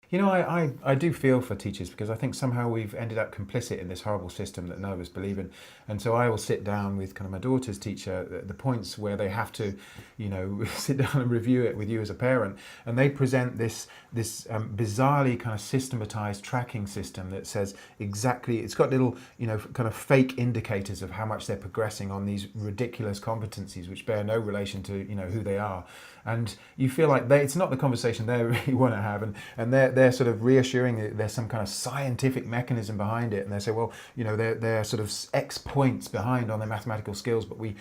You know, I do feel for teachers because I think somehow we've ended up complicit in this horrible system that none of us believe in. And so I will sit down with kind of my daughter's teacher at the points where they have to, you know, sit down and review it with you as a parent. And they present this bizarrely kind of systematized tracking system that says exactly, it's got little, you know, kind of fake indicators of how much they're progressing on these ridiculous competencies which bear no relation to, you know, who they are. And you feel like it's not the conversation they really want to have, and they're sort of reassuring that there's some kind of scientific mechanism behind it, and they say, well, you know, they're sort of X points behind on their mathematical skills, but we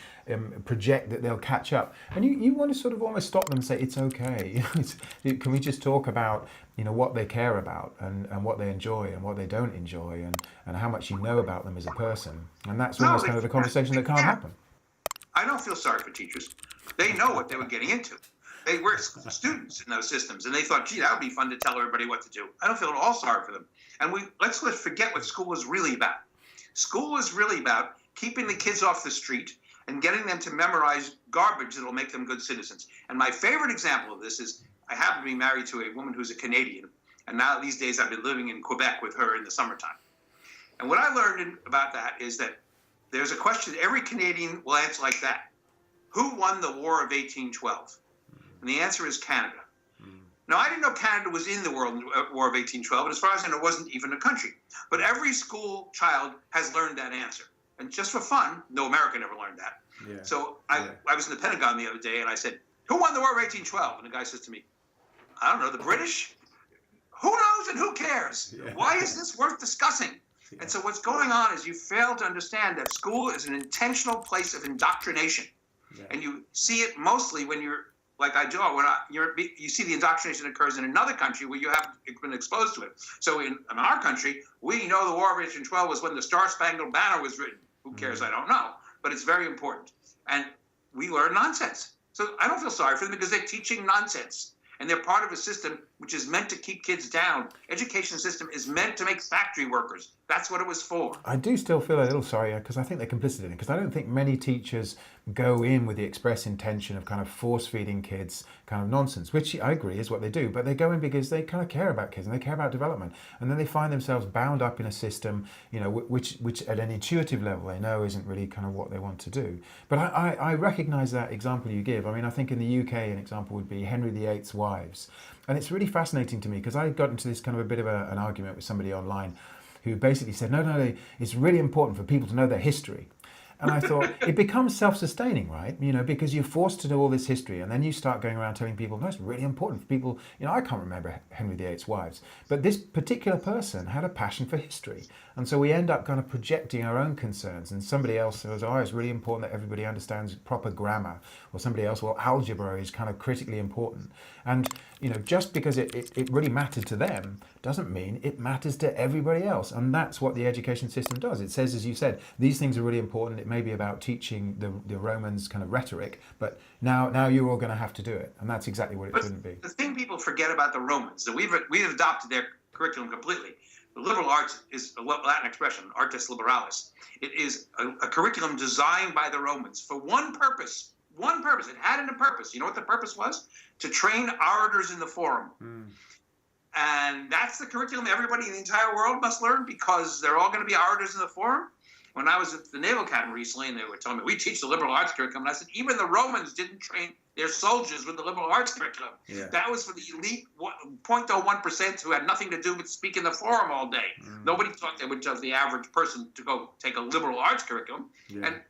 project that they'll catch up. And you want to sort of almost stop them and say, it's okay. Can we just talk about, you know, what they care about and what they enjoy and what they don't enjoy, and how much you know about them as a person? And that's almost kind of the conversation that can't happen. I don't feel sorry for teachers. They know what they were getting into. They were students in those systems, and they thought, gee, that would be fun to tell everybody what to do. I don't feel at all sorry for them. And let's forget what school is really about. School is really about keeping the kids off the street and getting them to memorize garbage that will make them good citizens. And my favorite example of this is I happen to be married to a woman who's a Canadian, and now these days I've been living in Quebec with her in the summertime. And what I learned about that is that there's a question every Canadian will answer like that. Who won the War of 1812? And the answer is Canada. Now, I didn't know Canada was in the War of 1812, and as far as I know, it wasn't even a country. But every school child has learned that answer. And just for fun, no American ever learned that. Yeah. So I was in the Pentagon the other day, and I said, who won the War of 1812? And the guy says to me, I don't know, the British? Who knows and who cares? Yeah. Why is this worth discussing? Yeah. And so what's going on is you fail to understand that school is an intentional place of indoctrination. Yeah. And you see it mostly when you're, like I do, you see the indoctrination occurs in another country where you haven't been exposed to it. So in our country, we know the War of 1812 was when the Star-Spangled Banner was written. Who cares? I don't know. But it's very important. And we learn nonsense. So I don't feel sorry for them because they're teaching nonsense. And they're part of a system which is meant to keep kids down. Education system is meant to make factory workers. That's what it was for. I do still feel a little sorry because I think they're complicit in it, because I don't think many teachers go in with the express intention of kind of force feeding kids kind of nonsense, which I agree is what they do, but they go in because they kind of care about kids and they care about development, and then they find themselves bound up in a system, you know, which at an intuitive level they know isn't really kind of what they want to do. But I recognize that example you give. I mean, I think in the UK an example would be Henry VIII's wives, and it's really fascinating to me because I got into this kind of a bit of an argument with somebody online who basically said, no, it's really important for people to know their history. And I thought, it becomes self-sustaining, right? You know, because you're forced to know all this history, and then you start going around telling people, no, it's really important for people. You know, I can't remember Henry VIII's wives, but this particular person had a passion for history. And so we end up kind of projecting our own concerns, and somebody else says, oh, it's really important that everybody understands proper grammar, or somebody else, well, algebra is kind of critically important. And, you know, just because it really matters to them doesn't mean it matters to everybody else. And that's what the education system does. It says, as you said, these things are really important. It may be about teaching the Romans kind of rhetoric, but now you're all going to have to do it. And that's exactly what it shouldn't be. The thing people forget about the Romans, that we've adopted their curriculum completely. The liberal arts is a Latin expression, artis liberalis. It is a curriculum designed by the Romans for one purpose. One purpose. It had a purpose. You know what the purpose was? To train orators in the forum. And that's the curriculum everybody in the entire world must learn, because they're all going to be orators in the forum. When I was at the Naval Academy recently, and they were telling me, we teach the liberal arts curriculum, and I said, even the Romans didn't train their soldiers with the liberal arts curriculum. Yeah. That was for the elite 0.01% who had nothing to do with speaking the forum all day. Nobody thought they would tell the average person to go take a liberal arts curriculum. Yeah. And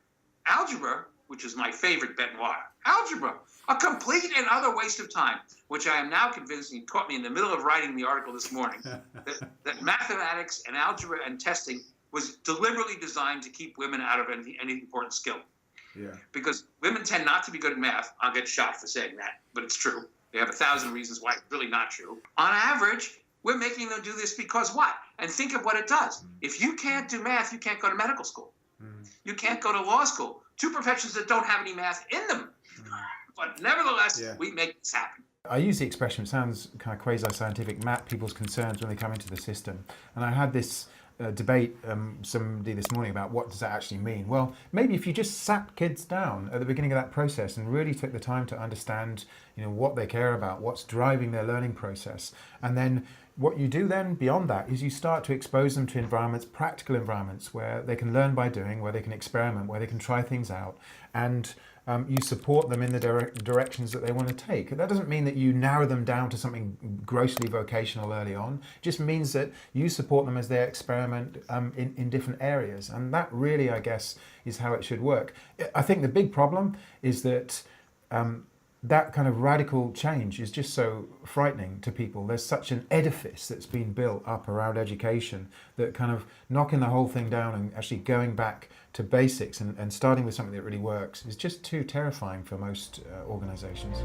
algebra, which is my favorite bête noire, algebra, a complete and utter waste of time, which I am now convinced, and caught me in the middle of writing the article this morning, that mathematics and algebra and testing was deliberately designed to keep women out of any important skill. Yeah. Because women tend not to be good at math. I'll get shot for saying that, but it's true. They have 1,000 reasons why it's really not true. On average, we're making them do this because what? And think of what it does. If you can't do math, you can't go to medical school. You can't go to law school. Two professions that don't have any math in them. But nevertheless, we make this happen. I use the expression, it sounds kind of quasi-scientific, map people's concerns when they come into the system. And I had this debate somebody this morning about what does that actually mean. Well, maybe if you just sat kids down at the beginning of that process and really took the time to understand, you know, what they care about, what's driving their learning process, and then what you do then beyond that is you start to expose them to environments, practical environments, where they can learn by doing, where they can experiment, where they can try things out, and you support them in the directions that they want to take. That doesn't mean that you narrow them down to something grossly vocational early on. It just means that you support them as they experiment in different areas. And that really, I guess, is how it should work. I think the big problem is that that kind of radical change is just so frightening to people. There's such an edifice that's been built up around education that kind of knocking the whole thing down and actually going back to basics and starting with something that really works is just too terrifying for most organizations.